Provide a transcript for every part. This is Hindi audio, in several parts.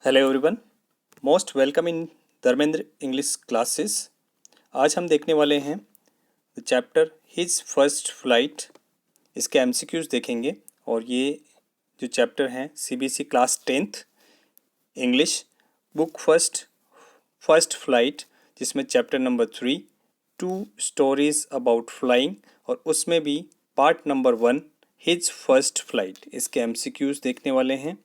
Hello everyone, most welcome in Dharmendra English classes. आज हम देखने वाले हैं the chapter his first flight. इसके एमसीक्यूज देखेंगे और ये जो चैप्टर हैं CBSE class 10th English book first flight, जिसमें chapter number 3 two stories about flying और उसमें भी part number 1 his first flight, इसके एमसीक्यूज देखने वाले हैं।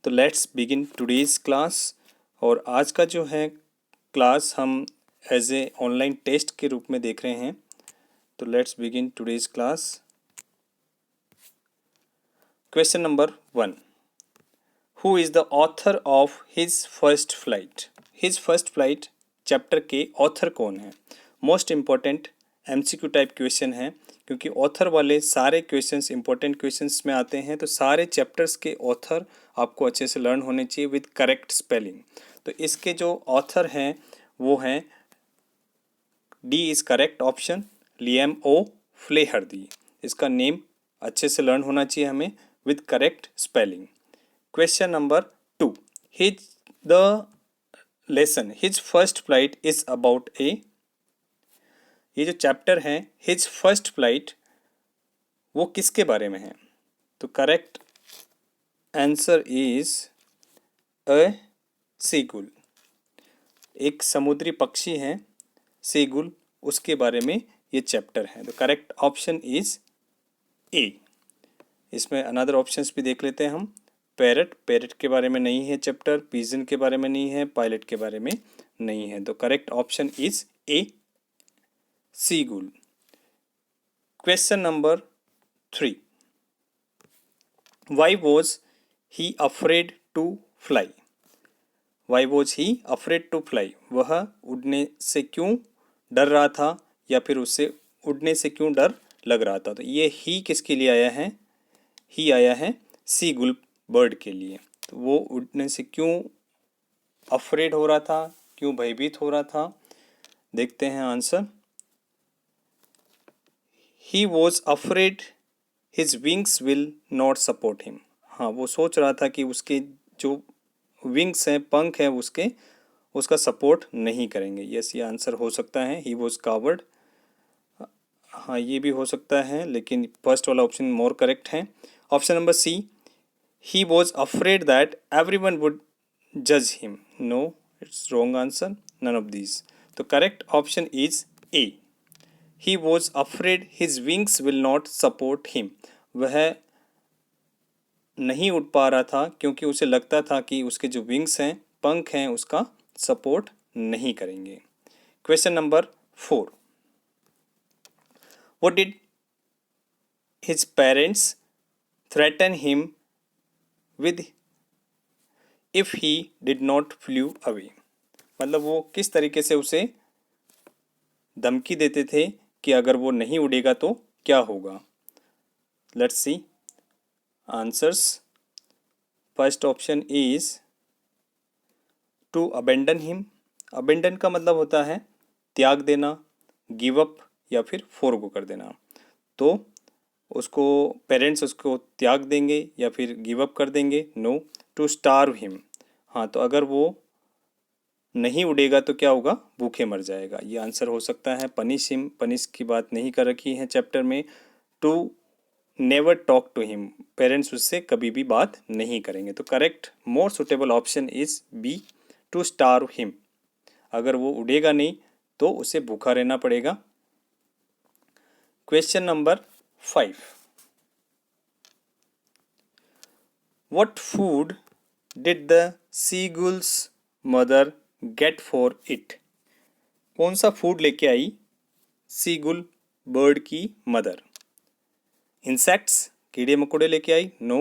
तो लेट्स बिगिन टुडेज़ क्लास। और आज का जो है क्लास हम एज ए ऑनलाइन टेस्ट के रूप में देख रहे हैं। तो let's begin today's class. Question number 1, who is the author of his first flight. His first flight chapter के ऑथर कौन है? Most important MCQ type question है, क्योंकि ऑथर वाले सारे क्वेश्चंस इंपॉर्टेंट क्वेश्चंस में आते हैं। तो सारे चैप्टर्स के ऑथर आपको अच्छे से लर्न होने चाहिए विद करेक्ट स्पेलिंग। तो इसके जो ऑथर हैं वो हैं, D is correct option, Liam O'Flaherty. इसका नेम अच्छे से लर्न होना चाहिए हमें with correct spelling. Question number 2, his the lesson his first flight is about a. ये जो चैप्टर है हिज फर्स्ट फ्लाइट वो किसके बारे में है? तो correct answer is a seagull. एक समुद्री पक्षी है सीगुल, उसके बारे में ये चैप्टर है। तो करेक्ट ऑप्शन इज ए। इसमें अनदर ऑप्शंस भी देख लेते हैं हम। पैरट के बारे में नहीं है चैप्टर, पिजन के बारे में नहीं है, पायलट के बारे में नहीं है। तो correct option is A, seagull. Question number 3, why was he afraid to fly. Why was he afraid to fly, वह उड़ने से क्यों डर रहा था, या फिर उससे उड़ने से क्यों डर लग रहा था। तो ये ही किसके लिए आया है? ही आया है सीगुल बर्ड के लिए। तो वो उड़ने से क्यों अफ्रेड हो रहा था, क्यों भयभीत हो रहा था, देखते हैं answer. He was afraid his wings will not support him. हाँ, वो सोच रहा था कि उसके जो विंग्स हैं, पंख हैं, उसका सपोर्ट नहीं करेंगे। यस, ये आंसर हो सकता है। He was coward. हाँ, ये भी हो सकता है, लेकिन फर्स्ट वाला ऑप्शन मोर करेक्ट है। Option number C, he was afraid that everyone would जज him. No, it's wrong answer, none of these. तो correct option is A, he was afraid his wings will not support him. वह नहीं उड़ पा रहा था क्योंकि उसे लगता था कि उसके जो विंग्स हैं, पंख हैं, उसका सपोर्ट नहीं करेंगे। Question number 4, what did his parents threaten him with if he did not flu away. मतलब वो किस तरीके से उसे धमकी देते थे कि अगर वो नहीं उड़ेगा तो क्या होगा। Let's see answers. First option is to abandon him. Abandon का मतलब होता है त्याग देना, गिव अप या फिर फोरगो कर देना। तो उसको पेरेंट्स उसको त्याग देंगे या फिर गिव अप कर देंगे। No, to starve him. हाँ, तो अगर वो नहीं उड़ेगा तो क्या होगा? भूखे मर जाएगा। ये आंसर हो सकता है। पनिश हिम, पनिश की बात नहीं कर रखी है चैप्टर में। To never talk to him, parents उससे कभी भी बात नहीं करेंगे। तो correct more suitable option is B, to starve him. अगर वो उड़ेगा नहीं तो उसे भूखा रहना पड़ेगा। Question number 5, what food did the seagull's mother get for it. कौन सा फूड लेके आई सीगुल बर्ड की मदर? इंसेक्ट्स, कीड़े मकोड़े लेके आई? नो।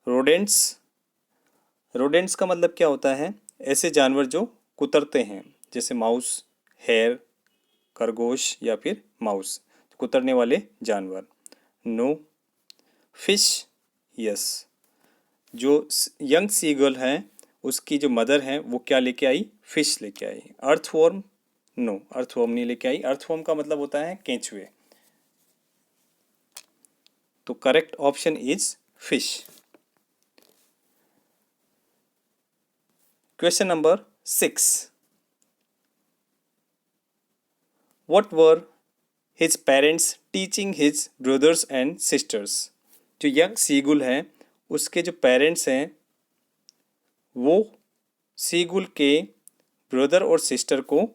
रोडेंट्स। रोडेंट्स का मतलब क्या होता है? ऐसे जानवर जो कुतरते हैं, जैसे माउस, हेयर, खरगोश या फिर माउस, कुतरने वाले जानवर। नो। Fish, yes. जो यंग सीगल है उसकी जो मदर है वो क्या लेके आई? फिश लेके आई। अर्थवर्म, नो, अर्थवर्म नहीं लेके आई। अर्थवर्म का मतलब होता है केंचुए। तो correct option is fish. Question number 6, what were his parents teaching his brothers and sisters. जो यंग सीगुल हैं उसके जो पेरेंट्स हैं वो सीगुल के ब्रदर और सिस्टर को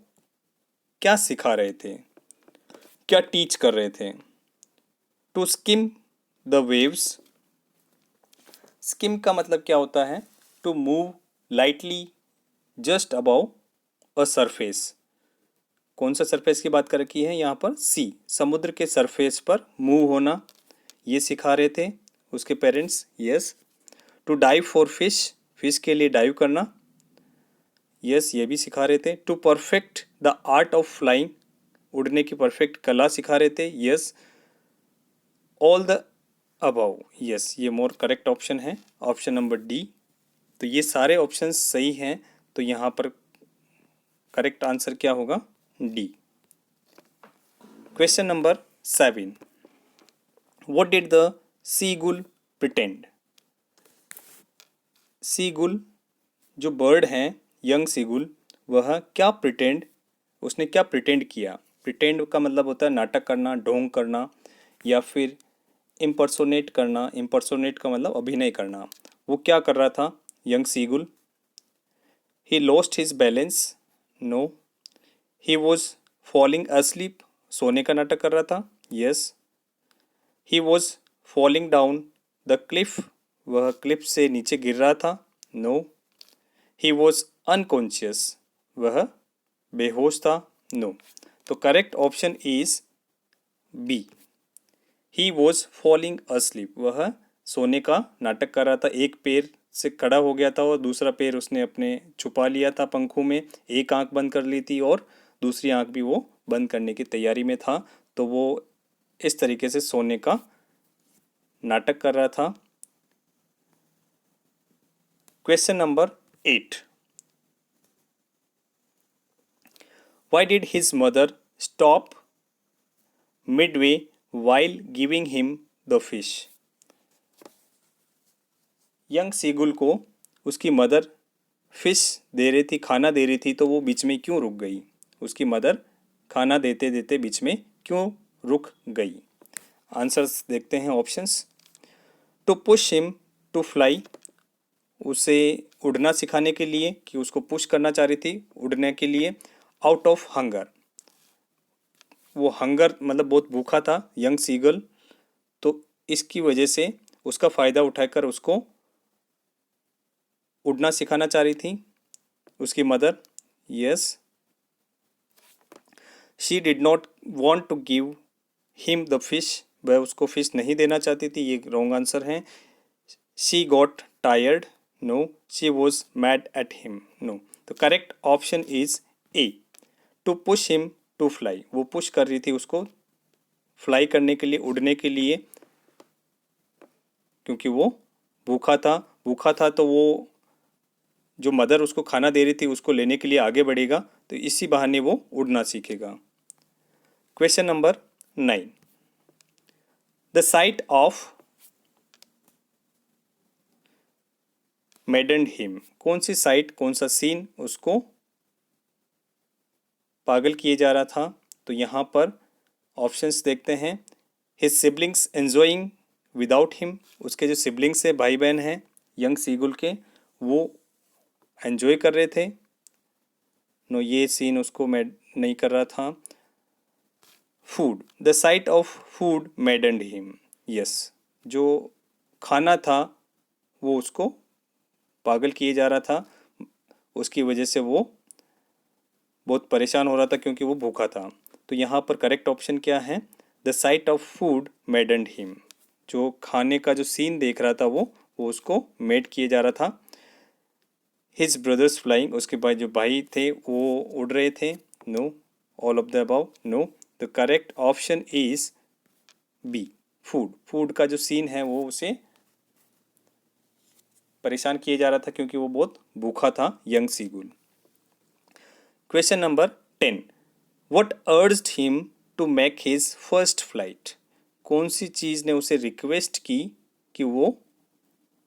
क्या सिखा रहे थे, क्या टीच कर रहे थे। To skim the waves, skim का मतलब क्या होता है, to move lightly just above a surface. कौन सा सरफेस की बात कर रखी है यहाँ पर, सी, समुद्र के सरफेस पर मूव होना, ये सिखा रहे थे उसके parents. Yes. To dive for fish, fish के लिए डाइव करना, यस, ये भी सिखा रहे थे। To perfect the art of flying, उड़ने की परफेक्ट कला सिखा रहे थे, yes. All the above, yes, ये मोर करेक्ट ऑप्शन है, ऑप्शन नंबर डी। तो ये सारे ऑप्शन सही हैं, तो यहाँ पर करेक्ट आंसर क्या होगा, D. Question number 7, what did the seagull pretend. Seagull जो बर्ड हैं, यंग सीगुल, वह क्या प्रिटेंड, उसने क्या प्रिटेंड किया। प्रिटेंड का मतलब होता है नाटक करना, ढोंग करना, या फिर इम्पर्सोनेट करना। इम्पर्सोनेट का मतलब अभिनय करना। वो क्या कर रहा था young seagull. He lost his balance, no. He was falling asleep, सोने का नाटक कर रहा था, yes. He was falling down the cliff, वह क्लिफ से नीचे गिर रहा था, नो। ही वॉज अनकॉन्शियस, वह बेहोश था, नो। तो correct option is B, he was falling asleep, वह सोने का नाटक कर रहा था। एक पैर से खड़ा हो गया था और दूसरा पैर उसने अपने छुपा लिया था पंखों में, एक आंख बंद कर ली थी और दूसरी आंख भी वो बंद करने की तैयारी में था। तो वो इस तरीके से सोने का नाटक कर रहा था। Question number 8, why did his mother stop Midway while giving him the fish। Young seagull को उसकी मदर फिश दे रही थी, खाना दे रही थी, तो वो बीच में क्यों रुक गई। उसकी मदर खाना देते देते बीच में क्यों रुक गई। आंसर्स देखते हैं, options. To push him to fly, उसे उड़ना सिखाने के लिए, कि उसको पुश करना चाह रही थी उड़ने के लिए। आउट ऑफ हंगर, वो हंगर मतलब बहुत भूखा था यंग सीगल, तो इसकी वजह से उसका फ़ायदा उठाकर उसको उड़ना सिखाना चाह रही थी उसकी mother, yes. She did not want to give him the fish, वह उसको फिश नहीं देना चाहती थी, ये रॉन्ग आंसर है। She got tired, no. She was mad at him, no. तो correct option is A, to push him to fly, वो पुश कर रही थी उसको फ्लाई करने के लिए, उड़ने के लिए, क्योंकि वो भूखा था। भूखा था तो वो जो मदर उसको खाना दे रही थी उसको लेने के लिए आगे बढ़ेगा, तो इसी बहाने वो उड़ना सीखेगा। Question number 9, the site of मैडन्ड him, कौन सी साइट, कौन सा सीन उसको पागल किए जा रहा था। तो यहाँ पर ऑप्शंस देखते हैं। His siblings enjoying without him, उसके जो सिबलिंग्स है, भाई बहन हैं यंग सीगुल के, वो एंजॉय कर रहे थे, नो, ये सीन उसको मैड नहीं कर रहा था। Food, the site of food मैडन्ड him, yes, जो खाना था वो उसको पागल किए जा रहा था, उसकी वजह से वो बहुत परेशान हो रहा था क्योंकि वो भूखा था। तो यहाँ पर करेक्ट ऑप्शन क्या है, the site of food मैडन्ड him, जो खाने का जो सीन देख रहा था वो उसको मेड किए जा रहा था। हिज ब्रदर्स फ्लाइंग, उसके बाद जो भाई थे वो उड़ रहे थे, no. All of the above, no. The correct option is B, food, food का जो सीन है वो उसे परेशान किए जा रहा था क्योंकि वो बहुत भूखा था young seagull. Question number 10, what urged him to make his first flight, कौन सी चीज़ ने उसे रिक्वेस्ट की कि वो,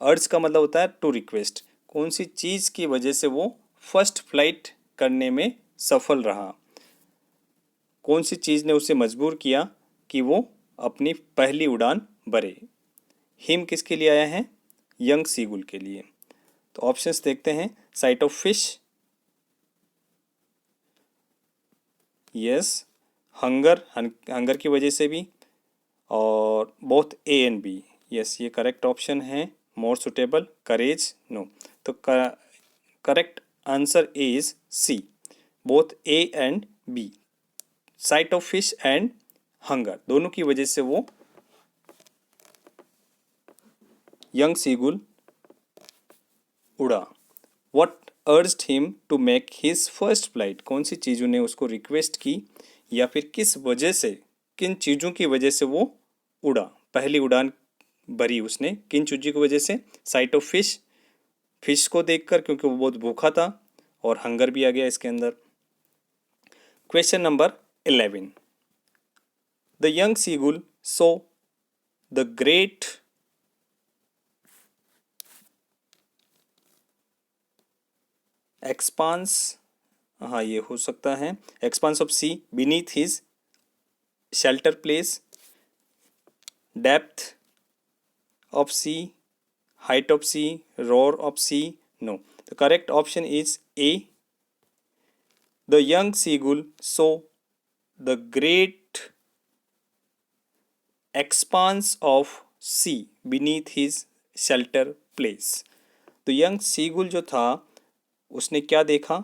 अर्ज का मतलब होता है टू रिक्वेस्ट, कौन सी चीज़ की वजह से वो फर्स्ट फ्लाइट करने में सफल रहा? कौन सी चीज़ ने उसे मजबूर किया कि वो अपनी पहली उड़ान भरे? हिम किसके लिए आया है? यंग सीगुल के लिए। तो ऑप्शंस देखते हैं। Sight of fish, yes. Hunger, hunger की वजह से भी, और both A and B, yes ये करेक्ट ऑप्शन है। More suitable, courage, no. तो correct answer is C, both A and B. Sight of fish and hunger, दोनों की वजह से वो यंग सीगुल उड़ा। What urged him to make his first flight, कौन सी चीज़ों ने उसको रिक्वेस्ट की या फिर किस वजह से, किन चीज़ों की वजह से वो उड़ा, पहली उड़ान भरी उसने, किन चीज़ों की वजह से? साइट ऑफ फिश, फिश को देखकर क्योंकि वो बहुत भूखा था, और हंगर भी आ गया इसके अंदर। Question number 11, the young seagull saw the great expanse, हाँ ये हो सकता है, expanse of sea beneath his shelter place, depth of sea, height of sea, roar of sea, no. The correct option is A. The young seagull saw the great expanse of sea beneath his shelter place. तो यंग सीगुल जो था उसने क्या देखा?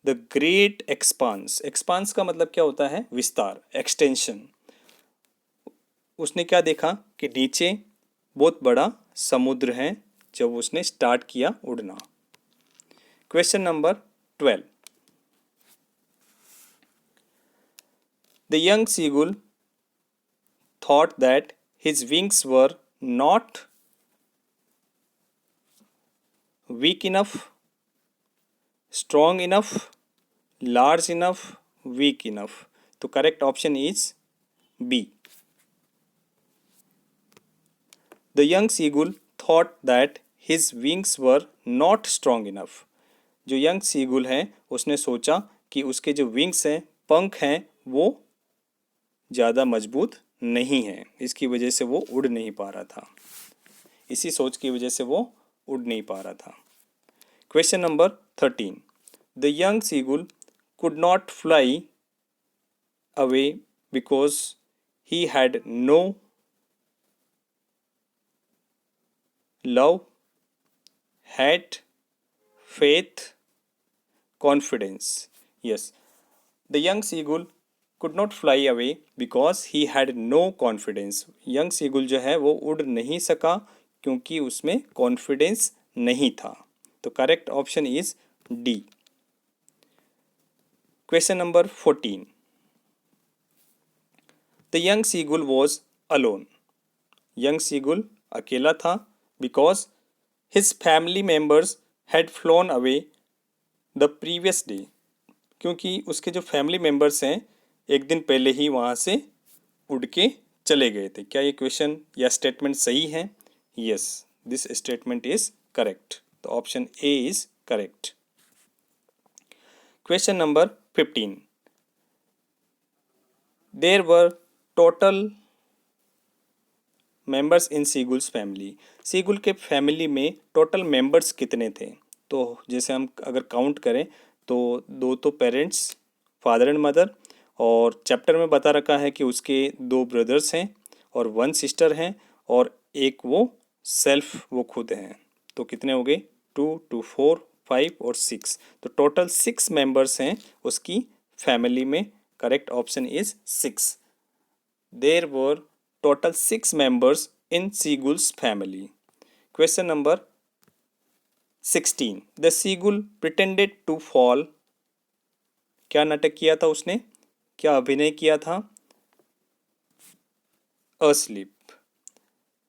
द ग्रेट एक्सपांस, एक्सपांस का मतलब क्या होता है? विस्तार, एक्सटेंशन। उसने क्या देखा कि नीचे बहुत बड़ा समुद्र है जब उसने स्टार्ट किया उड़ना। Question number 12, the young seagull thought that his wings were not weak enough, strong enough, large enough, weak enough. तो correct option is B. The young seagull thought that his wings were not strong enough. जो यंग सीगुल है उसने सोचा कि उसके जो विंग्स हैं, पंख हैं, वो ज़्यादा मजबूत नहीं हैं, इसकी वजह से वो उड़ नहीं पा रहा था। इसी सोच की वजह से वो उड़ नहीं पा रहा था। Question number 13, the young seagull could not fly away because he had no love, hate, faith, confidence. Yes, the young seagull could not fly away because he had no confidence. Young seagull जो है वो उड़ नहीं सका क्योंकि उसमें कॉन्फिडेंस नहीं था। तो correct option is D. Question number 14, the young seagull was alone. Young seagull अकेला था because his family members had phloem away the previous day, क्योंकि उसके जो फैमिली मेम्बर्स हैं एक दिन पहले ही वहाँ से उड़ के चले गए थे। क्या ये क्वेश्चन या स्टेटमेंट सही है? Yes, this statement is correct. तो option A is correct. Question number 15, there were total members in seagull's family. Seagull के फैमिली में टोटल मेंबर्स कितने थे? तो जैसे हम अगर काउंट करें तो दो तो पेरेंट्स, फादर एंड मदर, और चैप्टर में बता रखा है कि उसके दो ब्रदर्स हैं और वन सिस्टर हैं, और एक वो सेल्फ, वो खुद हैं। तो कितने हो गए? 2 2 4 5 और 6। तो टोटल 6 मेंबर्स हैं उसकी फैमिली में। Correct option is 6। There were total 6 members in Seagull's family. Question number 16. The seagull pretended to fall. क्या नाटक किया था उसने? क्या अभिनय किया था? Asleep.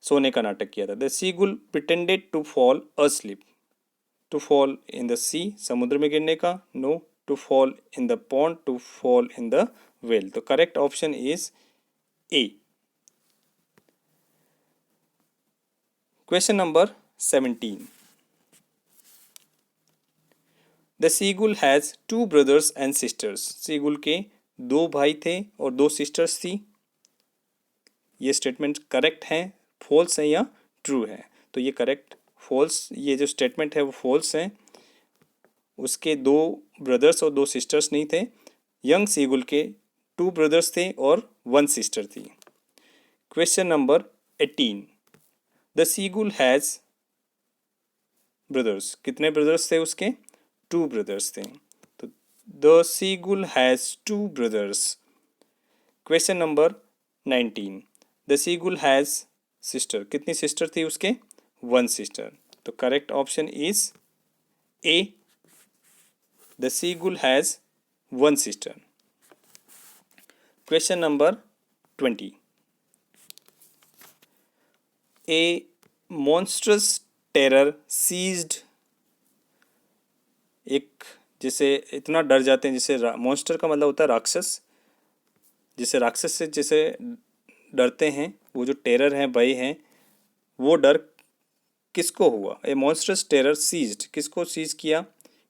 सोने का नाटक किया था। The seagull pretended to fall asleep. To fall in the sea, समुद्र में गिरने का? No. To fall in the pond, to fall in the well. तो correct option is A. Question number 17. The seagull has two brothers and sisters. Seagull के दो भाई थे और दो सिस्टर्स थी। ये स्टेटमेंट करेक्ट है, फॉल्स है या ट्रू है? तो ये करेक्ट फॉल्स, ये जो स्टेटमेंट है वो फॉल्स है। उसके दो ब्रदर्स और दो सिस्टर्स नहीं थे। यंग सीगुल के टू ब्रदर्स थे और वन सिस्टर थी। Question number 18, the seagull has brothers. कितने ब्रदर्स थे उसके? टू ब्रदर्स थे। तो the seagull has two brothers. Question number 19, the seagull has sister. कितनी सिस्टर थी उसके? One sister. तो correct option is A, the seagull has one sister. Question number 20, a monstrous terror seized. एक जिसे इतना डर जाते हैं, जिसे मॉन्स्टर का मतलब होता है राक्षस, जिसे राक्षस से जिसे डरते हैं, वो जो टेरर हैं, भय हैं, वो डर किसको हुआ? ए मॉन्स्ट्रस टेरर सीज्ड, किसको सीज किया,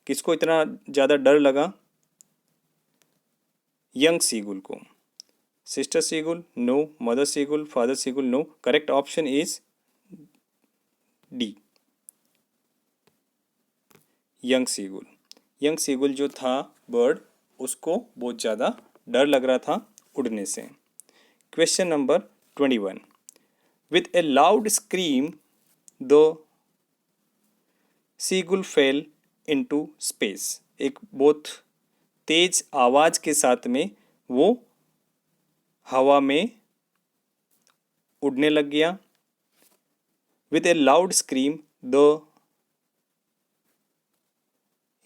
किसको इतना ज़्यादा डर लगा? यंग सीगुल को। Sister seagull no, mother seagull, father seagull no. Correct option is D, young seagull. Young seagull जो था बर्ड, उसको बहुत ज़्यादा डर लग रहा था उड़ने से। Question number 21, with A loud scream the seagull fell into space. एक बहुत तेज आवाज के साथ में वो हवा में उड़ने लग गया। With A loud scream the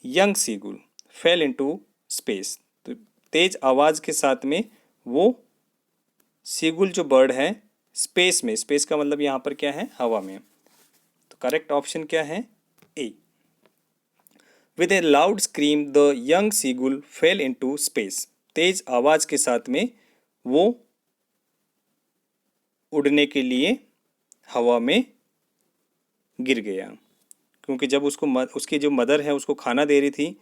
young seagull fell into space. तो तेज आवाज के साथ में वो सीगुल जो बर्ड है स्पेस में, स्पेस का मतलब यहाँ पर क्या है? हवा में। तो करेक्ट ऑप्शन क्या है? A. With a loud scream the young seagull fell into space. तेज आवाज के साथ में वो उड़ने के लिए हवा में गिर गया। क्योंकि जब उसको उसकी जो मदर है उसको खाना दे रही थी,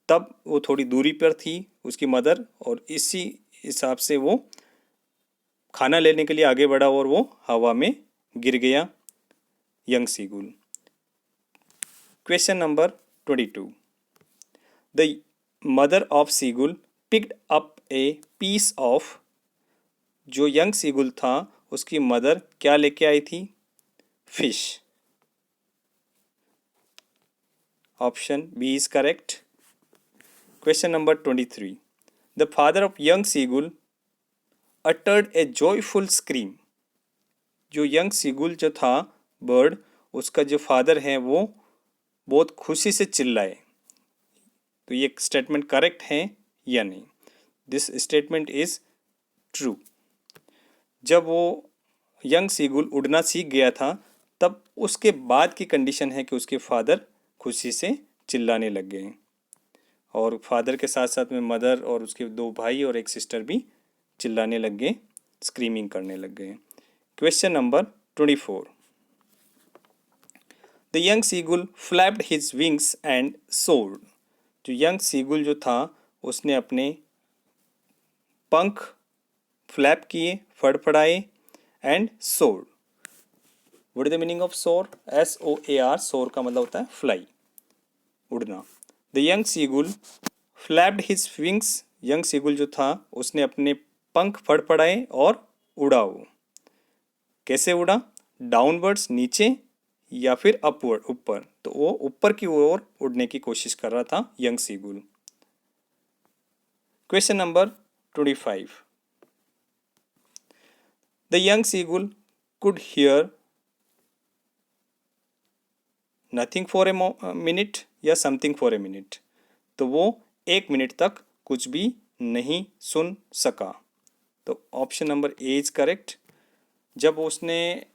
तब वो थोड़ी दूरी पर थी उसकी मदर, और इसी हिसाब से वो खाना लेने के लिए आगे बढ़ा और वो हवा में गिर गया, young seagull. Question number 22, the mother of seagull picked up a piece of. जो यंग सीगुल था उसकी मदर क्या लेके आई थी? Fish. Option B is correct. Question number 23, the father of young seagull uttered a joyful scream. जो यंग सीगुल जो था बर्ड, उसका जो फादर है वो बहुत खुशी से चिल्लाए। तो ये स्टेटमेंट करेक्ट है या नहीं? This statement is true. जब वो यंग सीगुल उड़ना सीख गया था, तब उसके बाद की कंडीशन है कि उसके फादर खुशी से चिल्लाने लग गए, और फादर के साथ साथ में मदर और उसके दो भाई और एक सिस्टर भी चिल्लाने लग गए, स्क्रीमिंग करने लग गए। Question number 24, the young seagull flapped his wings and sword. जो यंग सीगुल जो था उसने अपने पंख फ्लैप किए, फड़फड़ाए, एंड सोर। What is the meaning of सोर? SOAR, सोर का मतलब होता है फ्लाई, उड़ना। The young seagull flapped his wings. Young seagull जो था उसने अपने पंख फड़फड़ाए और उड़ा। वो कैसे उड़ा? डाउनवर्ड्स, नीचे, या फिर अपवर्ड, ऊपर। तो वो ऊपर की ओर उड़ने की कोशिश कर रहा था young seagull. Question number 25, the young seagull could hear nothing for a minute या समथिंग फॉर ए मिनट। तो वो 1 मिनट तक कुछ भी नहीं सुन सका। तो option number A is correct. जब उसने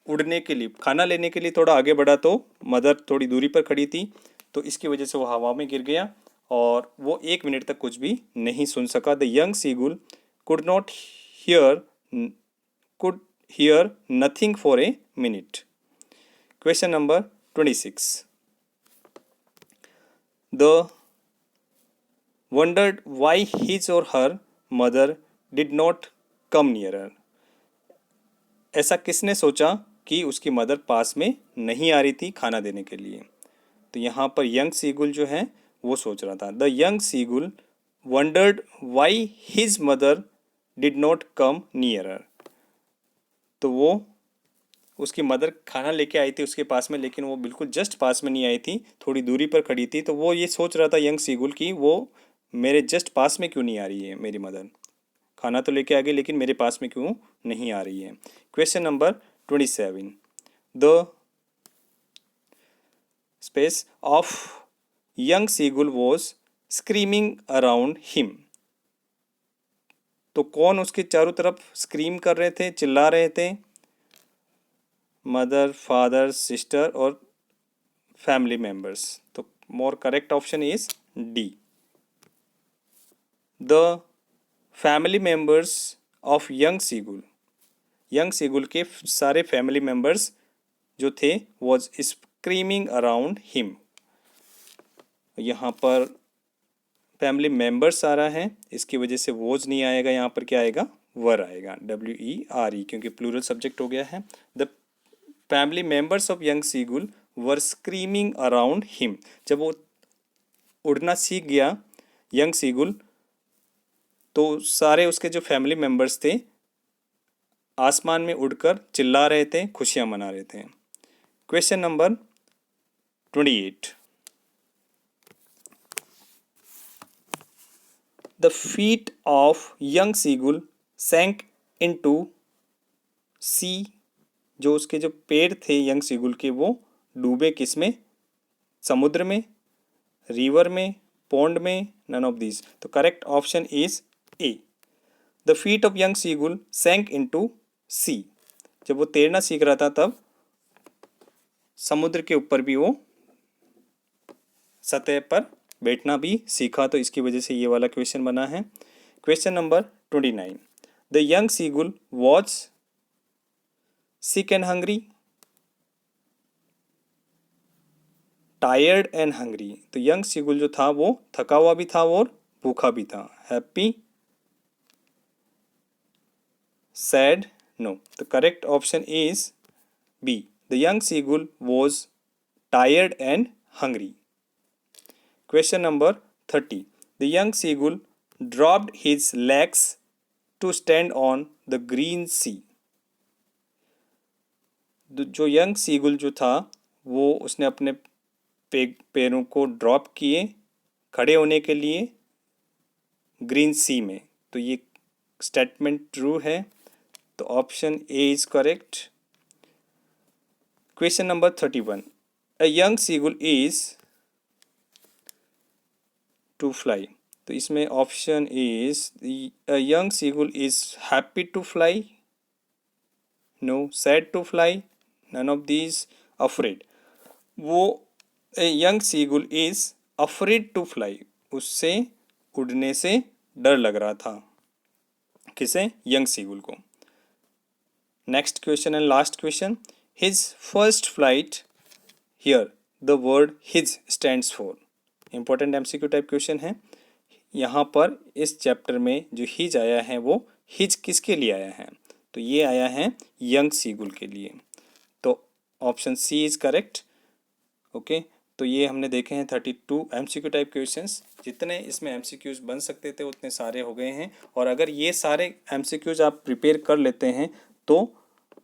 उड़ने के लिए, खाना लेने के लिए थोड़ा आगे बढ़ा, तो मदर थोड़ी दूरी पर खड़ी थी, तो इसकी वजह से वो हवा में गिर गया और वो 1 मिनट तक कुछ भी नहीं सुन सका। The young seagull could not here could hear nothing for a minute. Question number 26, the wondered why his or her mother did not come nearer. ऐसा किसने सोचा कि उसकी मदर पास में नहीं आ रही थी खाना देने के लिए? तो यहाँ पर यंग सीगुल जो है वो सोच रहा था. The young seagull wandered why his mother did not come nearer. तो वो उसकी मदर खाना लेके आई थी उसके पास में, लेकिन वो बिल्कुल जस्ट पास में नहीं आई थी, थोड़ी दूरी पर खड़ी थी. तो वो ये सोच रहा था यंग सीगुल कि वो मेरे जस्ट पास में क्यों नहीं आ रही है मेरी मदर. खाना तो लेके आ गई लेकिन मेरे पास में क्यों नहीं आ रही है. Question number 27. The space of young seagull was screaming around him. तो कौन उसके चारों तरफ स्क्रीम कर रहे थे, चिल्ला रहे थे? मदर, फादर, सिस्टर और फैमिली मेंबर्स. तो मोर correct option is D. The family members of young seagull के सारे फैमिली मेंबर्स जो थे वॉज स्क्रीमिंग अराउंड हिम. यहाँ पर फैमिली मेंबर्स आ रहा है, इसकी वजह से वॉज नहीं आएगा, यहाँ पर क्या आएगा? वर आएगा, WERE, क्योंकि प्लूरल सब्जेक्ट हो गया है. The family members of young seagull were screaming around him. जब वो उड़ना सीख गया यंग सीगुल, तो सारे उसके जो फैमिली मेंबर्स थे आसमान में उड़कर चिल्ला रहे थे, खुशियां मना रहे थे. Question number 28. The feet of young seagull sank into sea. जो उसके जो पैर थे यंग सीगुल के वो डूबे किसमें? समुद्र में, रिवर में, पॉन्ड में, नन ऑफ दीज. तो correct option is A. The feet of young seagull sank into sea. जब वो तैरना सीख रहा था तब समुद्र के ऊपर भी वो सतह पर बैठना भी सीखा, तो इसकी वजह से ये वाला क्वेश्चन बना है. Question number 29. The young seagull was sick and hungry, tired and hungry. तो यंग सीगुल जो था वो थका हुआ भी था और भूखा भी था. Happy, sad, no. तो correct option is B. The young seagull was tired and hungry. Question number 30. The young seagull dropped his legs to stand on the green sea. जो यंग सीगुल जो था वो उसने अपने पैरों को ड्रॉप किए खड़े होने के लिए ग्रीन सी में. तो ये स्टेटमेंट ट्रू है, तो option A is correct. Question number 31. A young seagull is to fly. तो इसमें option is young seagull is happy to fly, no. Sad to fly, none of these. Afraid. वो young seagull is afraid to fly. उससे उड़ने से डर लग रहा था. किसे? यंग सीगुल को. Next question and last question. His first flight. Here the word his stands for. Important MCQ type question है. यहाँ पर इस चैप्टर में जो हिज आया है वो हिज किसके लिए आया है? तो ये आया है यंग सीगुल के लिए. तो option C is correct. Okay, तो ये हमने देखे हैं 32 MCQ टाइप क्वेश्चंस. जितने इसमें MCQs बन सकते थे उतने सारे हो गए हैं. और अगर ये सारे MCQs आप प्रिपेयर कर लेते हैं तो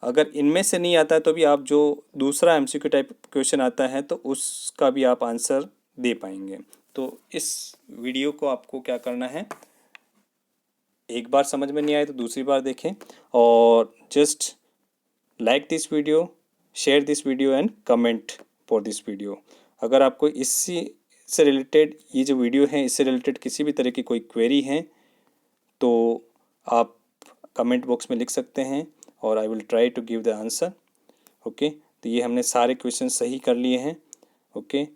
अगर इनमें से नहीं आता है तो भी आप जो दूसरा MCQ टाइप क्वेश्चन आता है तो उसका भी आप आंसर दे पाएंगे. तो इस वीडियो को आपको क्या करना है, एक बार समझ में नहीं आए तो दूसरी बार देखें, और just like this video, share this video and comment for this video. अगर आपको इसी से रिलेटेड ये जो वीडियो है इससे रिलेटेड किसी भी तरह की कोई क्वेरी है तो आप कमेंट बॉक्स में लिख सकते हैं और I will try to give the answer. Okay, तो ये हमने सारे क्वेश्चन सही कर लिए हैं. Okay,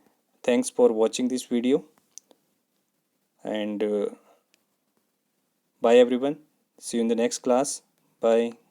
thanks for watching this video and bye everyone. See you in the next class. Bye.